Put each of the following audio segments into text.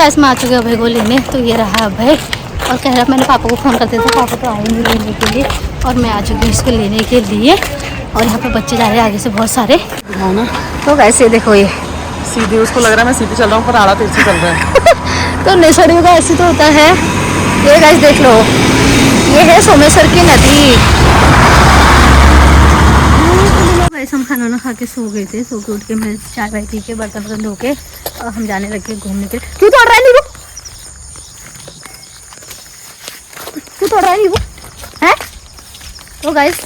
Gas में आ चुके अभय को लेने। तो ये रहा अभय और कह रहा मैंने पापा को फ़ोन करते थे, पापा तो आए नहीं लेने के लिए और मैं आ चुकी हूँ इसको लेने के लिए। और यहाँ पे बच्चे जा रहे हैं आगे से बहुत सारे। हाँ ना, तो वैसे देखो ये सीधे उसको लग रहा है मैं सीधे चल रहा हूँ पर आड़ा तेज से चल रहा है। तो नेसरियों का ऐसे तो होता है। ये गाइस देख लो, ये है सोमेश्वर की नदी। गाइस हम खाना खा के सो गए थे। सो के उठ के मैं चाय वाय पी के बर्तन वर्तन धो के और हम जाने लगे घूमने के। क्यों तोड़ रहा है नीबू? क्यों तोड़ रहा है नीबू? है तो गाइस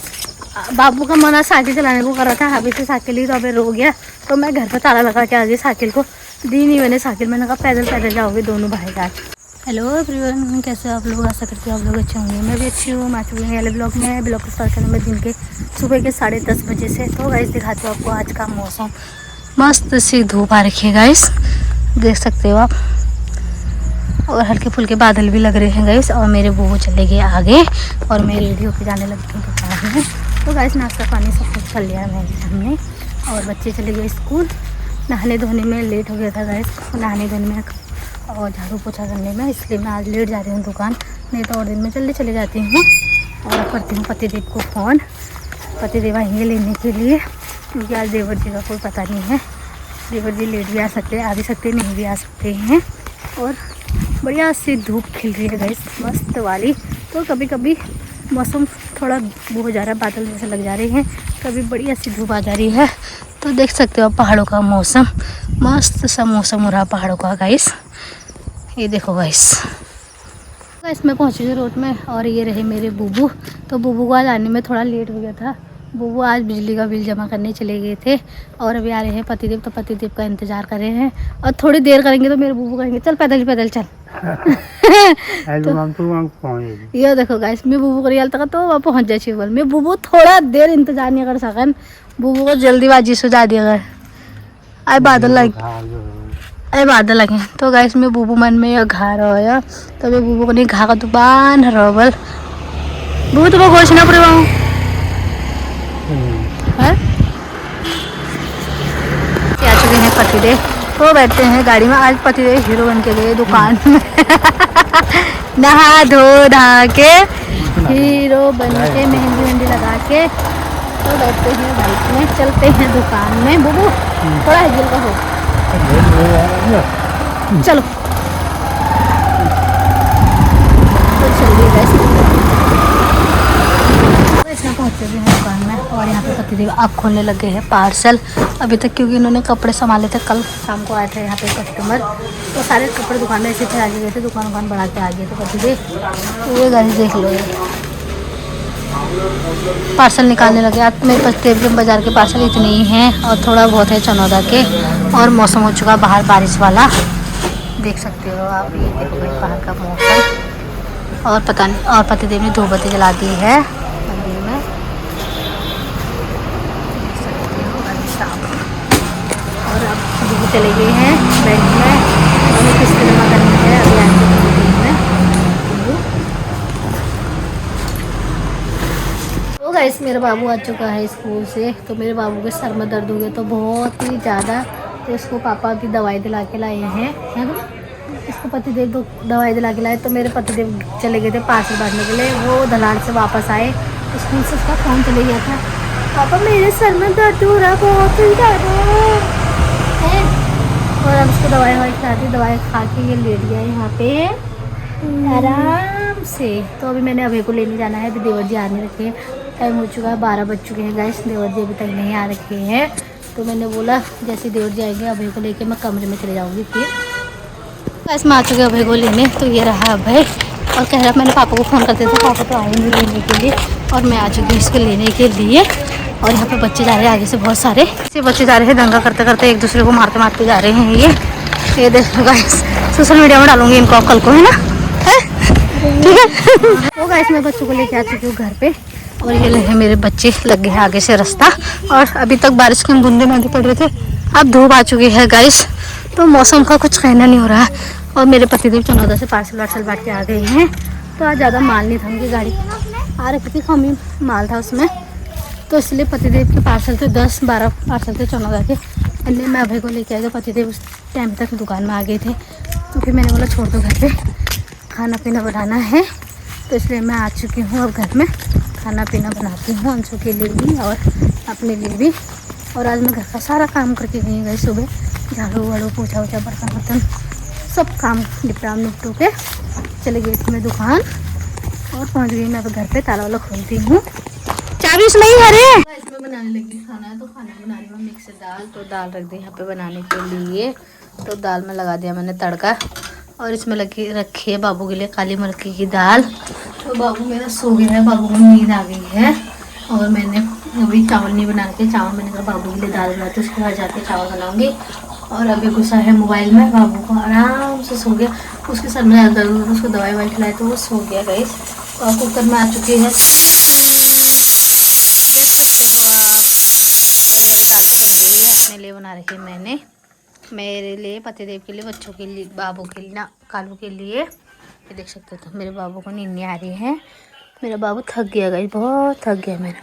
बाबू का मना साइकिल चलाने को कर रहा था, अभी से साइकिल ही तो अभी रो गया। तो मैं घर पर ताला लगा के आ गई, साइकिल को दी नहीं मैंने साइकिल। मैंने कहा पैदल पैदल जाओगे दोनों भाई का। हेलो एवरीवन, कैसे आप लोग? आशा करती हूँ आप लोग अच्छे होंगे। मैं भी अच्छी हूँ। मैं आ चुकी हूँ वाले ब्लॉग में। ब्लॉग को स्टार्ट करने में दिन के सुबह के 10:30 बजे से। तो गाइस दिखाती हूँ आपको आज का मौसम। मस्त सी धूप आ रखी है गाइस, देख सकते हो आप। और हल्के फुल्के बादल भी लग रहे हैं गाइस। और मेरे बहू चले गए आगे और मैं रेडी होकर जाने लगी हूँ दुकान में। तो गाइस नाश्ता पानी सब कुछ कर लिया मैंने हमने और बच्चे चले गए स्कूल। नहाने धोने में लेट हो गया था गाइस, नहाने धोने में और झाड़ू पोछा करने में, इसलिए मैं आज लेट जा रही हूँ दुकान। नहीं तो और दिन में जल्दी चले जाती हूँ। और करती हूँ पतिदेव को फ़ोन। पतिदेव आएंगे लेने के लिए क्योंकि आज देवर जी का कोई पता नहीं है। देवर जी लेट भी आ सकते हैं, आ भी सकते हैं, नहीं भी आ सकते हैं। और बढ़िया सी धूप खिल रही है गाइस, मस्त वाली। तो कभी कभी मौसम थोड़ा वो हो जा रहा है, बादल जैसे लग जा रहे हैं, कभी बढ़िया सी धूप आ जा रही है। तो देख सकते हो पहाड़ों का मौसम, मस्त सा मौसम हो रहा पहाड़ों का गाइस। ये देखो गाइस। मैं पहुंची थी रोड में और ये रहे मेरे बूबू। तो बूबू को आज आने में थोड़ा लेट हो गया था। बूबू आज बिजली का बिल जमा करने चले गए थे और अभी आ रहे हैं पतिदेव। तो पतिदेव का इंतजार कर रहे हैं और थोड़ी देर करेंगे तो मेरे बूबू कहेंगे चल पैदल पैदल चल। तो ये देखो गाइस, मैं बूबू को तक तो वहाँ पहुँच जाए बोल। मैं बूबू थोड़ा देर इंतजार नहीं कर सकन, बूबू को जल्दीबाजी से जा दिया। आए बादल लगे तो गाइस मैं बूबू मन में ये घा रहा तो मैं बूबू को नहीं घा का दुकान रबल बूबू तो खुश ना पड़े वहाँ आ चुके हैं पतिदेव। तो बैठते हैं गाड़ी में। आज पतिदेव हीरो बन के गए दुकान में। नहा धो नहा के हीरो बन के मेहंदी वेहंदी लगा के तो बैठते हैं बाइक में, चलते हैं दुकान में। बूबू थोड़ा हिल का हो चलो तो चलिए गाइस। इसमें पहुँचे हुए हैं दुकान में और यहाँ पे पतिदेव आँख खोलने लगे हैं पार्सल अभी तक, क्योंकि इन्होंने कपड़े संभाले थे। कल शाम को आए थे यहाँ पे कस्टमर, तो सारे कपड़े दुकान में ऐसे थे आगे गए थे, दुकान बढ़ा के आ गए थे पतिदेव। तो ये गाइस देख लो, पार्सल निकालने लगे। आज मेरे पास देवगम बाज़ार के पार्सल इतने ही हैं और थोड़ा बहुत है चनौदा के। और मौसम हो चुका बाहर बारिश वाला, देख सकते हो आप। ये देखो भाई बाहर का मौसम। और पता नहीं, और पतिदेव ने धूप बत्ती जला दी है मंदिर में, देख सकते हो अभी शाम। और अब बूबू चले गए हैं बैंक में, उन्हें किस्त जमा करनी है अभी आएंगे दिन में। तो गाइस मेरा बाबू आ चुका है स्कूल से। तो मेरे बाबू के सर में दर्द हो गया तो बहुत ही ज़्यादा, तो इसको पापा की दवाई दिला के लाए हैं, है ना। इसको पतिदेव तो दवाई दिला के लाए। तो मेरे पतिदेव चले गए थे पार्सल बांटने के लिए। वो धलान से वापस आए, स्कूल से उसका फ़ोन चले गया था, पापा मेरे सर में दर्द हो रहा बहुत ही ज़्यादा है। और अब उसको दवाई ववाई खिलाती, दवाई खा के ये लेट गया यहाँ पे आराम से। तो अभी मैंने अभय को लेने जाना है, अभी देवर जी आने रखे हैं। टाइम हो चुका है, 12 बज चुके हैं गाइस। देवर जी अभी तक नहीं आ रखे हैं। तो मैंने बोला जैसे देवर जी आएंगे अभय को लेके मैं कमरे में चले जाऊँगी। फिर गाइस मैं आ चुके अभय को लेने। तो ये रहा अभय और कह रहा मैंने पापा को फ़ोन करते थे, पापा तो आए नहीं लेने के लिए और मैं आ चुकी हूँ इसको लेने के लिए। और यहाँ पे बच्चे जा रहे हैं आगे से बहुत सारे, ऐसे बच्चे जा रहे हैं दंगा करते करते, एक दूसरे को मारते मारते जा रहे हैं। ये देखो गाइस, सोशल मीडिया में डालूंगी इनको कल को, है ना, ठीक है। तो गाइस मैं बच्चों को लेके आ चुकी हूँ घर पे और ये लगे मेरे बच्चे लगे हैं आगे से रास्ता। और अभी तक बारिश के बूंदे बांदे पड़ रहे थे, अब धूप आ चुकी है गाइस। तो मौसम का कुछ कहना नहीं हो रहा है। और मेरे पतिदेव चनौदा से पार्सल वार्सल बांट के आ गए हैं। तो आज ज़्यादा माल नहीं था, उनकी गाड़ी आ रखी थी, कम ही माल था उसमें। तो इसलिए पतिदेव के पार्सल थे 10-12 पार्सल थे चनौदा के। इसलिए मैं अभय को लेके आ गया। पतिदेव उस टाइम तक दुकान में आ गए थे। तो फिर मैंने बोला छोड़ दो, घर पे खाना पीना बनाना है। तो इसलिए मैं आ चुकी हूँ अब घर में। खाना पीना बनाती हूँ अंशु के लिए भी और अपने लिए भी। और आज मैं घर का सारा काम करके गई गई सुबह, झाड़ू वाड़ू पोछा वोछा बर्तन वर्तन सब काम निपटू के चले गई थी मैं दुकान और पहुँच गई मैं अब घर पे। ताला वाला खोलती हूँ, चाबी इसमें ही है। इसमें बनाने लगी खाना है, तो खाना बना रही हूँ मिक्स दाल। तो दाल रख दी यहाँ पे बनाने के लिए। तो दाल में लगा दिया मैंने तड़का और इसमें लगी रखी है बाबू के लिए काली मरकी की दाल। तो बाबू मेरा सो गया है, बाबू को नींद आ गई है। और मैंने अभी चावल नहीं बना के, चावल मैंने कहा बाबू के लिए दाल बनाती उसके बाद जाके चावल बनाऊंगी। और अभी गुस्सा है मोबाइल में, बाबू को आराम से सो गया। उसके सर में ज़्यादा दर्द, उसको दवाई ववाई खिलाई तो वो सो गया गाइस। और कुकर में आ चुकी है दाल तो बन गई है। अपने लिए बना रखी है मैंने, मेरे लिए, पतिदेव के लिए, बच्चों के लिए, बाबू के लिए ना, कालू के लिए। ये देख सकते हो, तो मेरे बाबू को नींद नहीं आ रही है। मेरा बाबू थक गया गाइस, बहुत थक गया मेरा।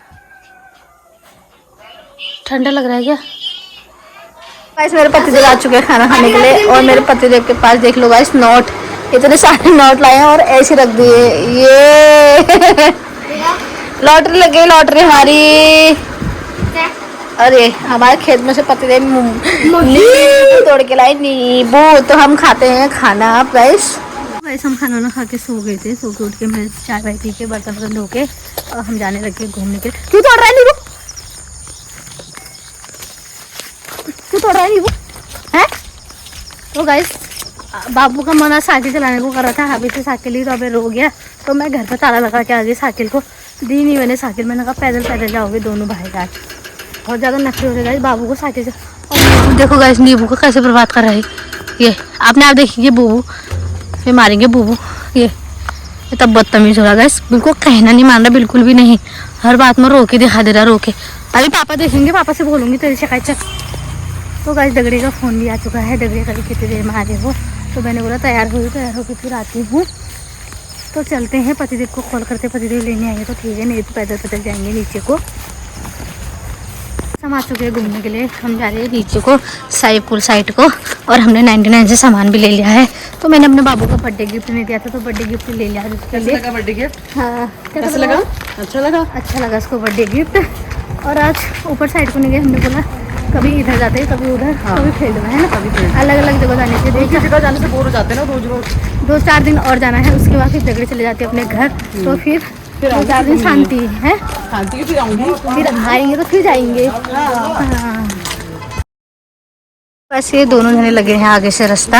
ठंडा लग रहा है क्या गाइस? मेरे पतिदेव आ चुके हैं खाना खाने के लिए। और मेरे पतिदेव के पास देख लो गाइस नोट, इतने सारे नोट लाए हैं और ऐसे रख दिए। ये लॉटरी लग गई, लॉटरी हमारी। अरे हमारे खेत में से पतिदेव नींबू तोड़ के लाए, नींबू। तो हम खाते हैं खाना गाइस। वैसे हम खाना खा के सो गए थे। सो के उठ के मैं चाय वाय पी के बर्तन वर्तन धो के और हम जाने लगे घूमने के। क्यों तोड़ रहा है नींबू? क्यों तोड़ रहा है नींबू है? तो गाइस बाबू का मना साइकिल चलाने को कर रहा था, अभी से साइकिल ही तो अभी रो गया। तो मैं घर पर ताला लगा के आ गई, साइकिल को दी नहीं मैंने साइकिल। मैंने कहा पैदल पैदल जाओगे दोनों भाई जान। बहुत ज़्यादा नखरे हो रहे बाबू को साइकिल से। और देखो गाइस नींबू को कैसे बर्बाद कर रहा है ये। आपने आप देखिए बूबू, ये मारेंगे बूबू। ये तब बदतमीज हो रहा गाइस, बिल्कुल कहना नहीं मान रहा, बिल्कुल भी नहीं। हर बात में रोके दिखा दे रहा, रोके। अभी पापा देखेंगे, पापा से बोलूँगी तेरी शिकायत चल। तो गाइस दगड़े का फ़ोन भी आ चुका है। दगड़े कभी कितनी देर में आ रहे हो? तो मैंने बोला तैयार होकर फिर आती हूँ। तो चलते हैं, पतिदेव को कॉल करते, पतिदेव लेने आएंगे तो ठीक है, नहीं तो पैदल पैदल जाएंगे नीचे को। हम आ चुके हैं घूमने के लिए। हम जा रहे हैं नीचे को, साईपुर साइड को। और हमने 99 से सामान भी ले लिया है। तो मैंने अपने बाबू को बर्थडे गिफ्ट नहीं दिया था, तो बर्थडे गिफ्ट ले लिया है उसके लिए। लगा बर्थडे गिफ्ट? हाँ कैसा लगा? अच्छा लगा, अच्छा लगा उसको बर्थडे गिफ्ट। और आज ऊपर साइड को नहीं गए, हमने बोला कभी इधर जाते हैं, कभी उधर, कभी फील्ड में, है ना, कभी अलग अलग जगह जाने से। एक ही जगह जाने से बोर हो जाते हैं ना रोज रोज। 2-4 दिन और जाना है, उसके बाद फिर दगड़े चले जाते हैं अपने घर। तो फिर 2-4 दिन शांति है, शांति फिर आऊंगी, फिर आएंगे तो फिर जाएंगे। हाँ बस ये दोनों जने लगे हैं आगे से रास्ता।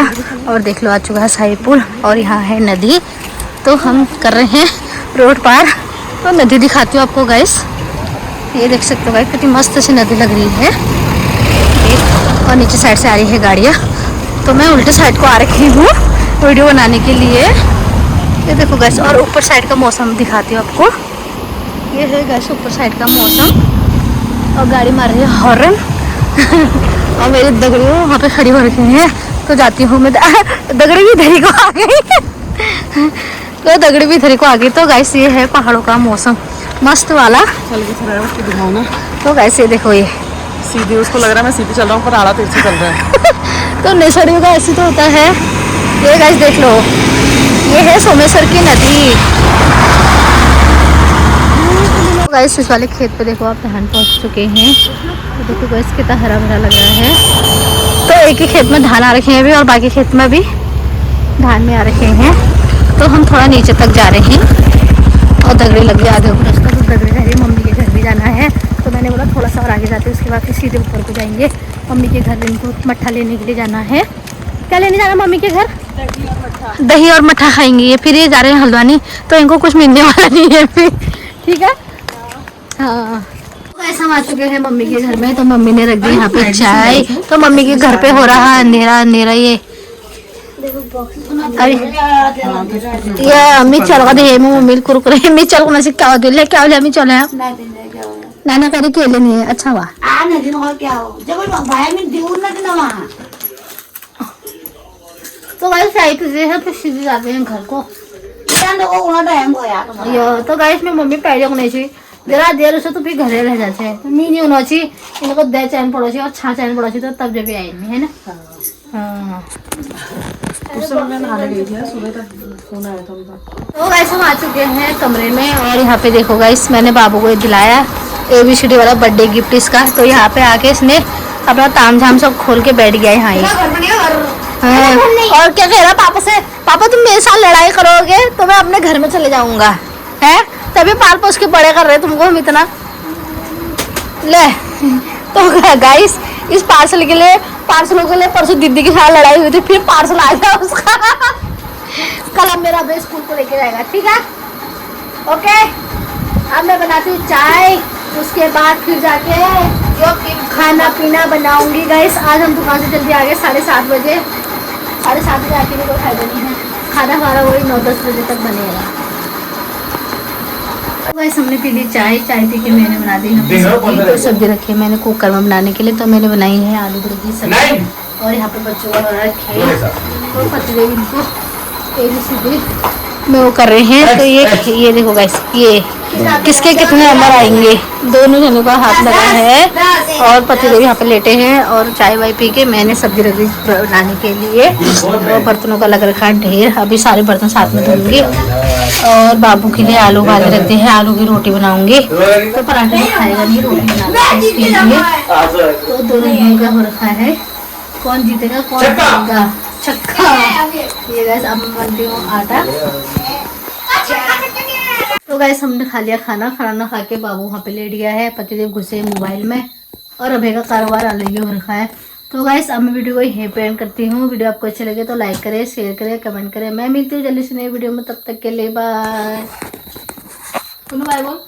और देख लो आ चुका है साईपुर और यहाँ है नदी। तो हम कर रहे हैं रोड पार। तो नदी दिखाती हूँ आपको गाइस, ये देख सकते हो गाइस कितनी मस्त सी नदी लग रही है। और नीचे साइड से आ रही है गाड़ियाँ। तो मैं उल्टे साइड को आ रखी हूँ वीडियो बनाने के लिए। ये देखो गाइस, और ऊपर साइड का मौसम दिखाती हूँ आपको। ये है गाइस ऊपर साइड का मौसम। और गाड़ी मार रही है हॉर्न। और मेरे दगड़ी वहाँ पे खड़ी हो रखी हैं। तो जाती हूँ मैं, दगड़ी भी इधर ही को आ गई। तो दगड़ी भी इधर ही को आ गई। तो गाइस ये है पहाड़ों का मौसम मस्त वाला। चल के चला उसको दिखाओ ना। तो गाइस ये देखो, ये सीधे उसको लग रहा है मैं सीधे चल रहा हूँ, पर आड़ा तेज से चल रहा है। तो नेसड़ियों का ऐसे तो होता है। ये गाइस देख लो, ये है सोमेश्वर की नदी। तो गाइस इस वाले खेत पे देखो आप धान पहुंच चुके हैं। तो देखो गाइस कितना हरा भरा लग रहा है। तो एक ही खेत में धान आ रखे हैं अभी, और बाकी खेत में भी धान में आ रखे हैं। तो हम थोड़ा नीचे तक जा रहे हैं और दगड़ी लग गया आधे रास्ता। तो दगड़ी रह रही, मम्मी के घर भी जाना है। तो मैंने बोला थोड़ा सा और आगे जाते हैं, उसके बाद फिर सीधे ऊपर को जाएंगे। मम्मी के घर इनको मट्ठा लेने के लिए जाना है। क्या लेने जाना मम्मी के घर? दही और मट्ठा खाएंगे ये। फिर ये जा रहे हैं हल्द्वानी, तो इनको कुछ मिलने वाला नहीं है फिर, ठीक है। हाँ ऐसा हम आ चुके हैं मम्मी के घर में। तो मम्मी ने रख दी यहाँ पे चाय। तो मम्मी के घर पे हो रहा है अंधेरा अंधेरा। ये अरे ये मिर्चल का दे मम्मी कुरकुरे मिर्चल को नसी क्या ले क्या ले मिर्चल है नाना करे केले नहीं है। अच्छा हुआ तो गाइस साइड से है, फिर सीधे जाते हैं घर को। तो गाइस मैं मम्मी पहले को नहीं थी जरा देर से तो फिर घरे रह जाते हैं तो नहीं होना चाहिए इनको दे चैन पड़ोसी और छा चैन पड़ोसी तो तब जब भी आएंगे है ना। हाँ उस समय मैं नहाने गई थी सुबह तक फोन आया था उनका। तो गाइस हम आ चुके हैं कमरे में और यहाँ पे देखो गाइस मैंने बाबू को दिलाया ABCD वाला बर्थडे गिफ्ट इसका। तो यहाँ पे आके इसने अपना ताम झाम सब खोल के बैठ गया है यहाँ हाँ। और क्या कह रहा पापा से, पापा तुम मेरे साथ लड़ाई करोगे तो मैं अपने घर में चले जाऊंगा है, तभी पाल पोस के बड़े कर रहे तुमको हम इतना ले। तो गाइस इस पार्सल के लिए परसों दीदी के साथ लड़ाई हुई थी, फिर पार्सल आ गया उसका। कल अब मेरा बेस स्कूल को लेके जाएगा, ठीक है ओके। अब मैं बनाती हूँ चाय, उसके बाद फिर जाके जो खाना पीना बनाऊंगी। गाइस आज हम दुकान से जल्दी आ गए 7:30 बजे, 7:30 बजे आके भी कोई फायदा नहीं है, खाना हमारा वही 9-10 बजे तक बनेगा। तो गाइस हमने पी ली चाय, चाय पी के मैंने बना दी तो सब्जी रखी है मैंने कुकर में बनाने के लिए। तो मैंने बनाई है आलू गोभी की सब्जी और यहाँ पे बच्चों का रखे और पतले इनको ABCD में वो कर रहे हैं। तो ये देखो गाइस ये किसके कितने नंबर आएंगे, दोनों जनों का हाथ लगा है और पतिदेव यहाँ पे लेटे हैं और चाय वाय पी के मैंने सब्जी रखी बनाने के लिए और बर्तनों का लग रखा है ढेर। अभी सारे बर्तन साथ में धोऊंगी और बाबू के लिए आलू उबाल रखते हैं, आलू की रोटी बनाऊंगी। तो पराठे में खाएगा नहीं, रोटी बनाना इसके लिए। तो दोनों जन का हो रखा है, कौन जीतेगा कौन जीतेगा छक्का। ये गैस अब मैं बनती हूँ आटा। तो गैस हमने खा लिया खाना, खाना खा के बाबू वहाँ पे लेट गया है, पतिदेव घुसे मोबाइल में और अभय का कारोबार अलग ही हो रखा है। तो गैस अब मैं वीडियो को यहीं पे एंड करती हूँ। वीडियो आपको अच्छे लगे तो लाइक करें, शेयर करें, कमेंट करें। मैं मिलती हूँ जल्दी से नई वीडियो में, तब तक के लिए बाय। बाय बोल।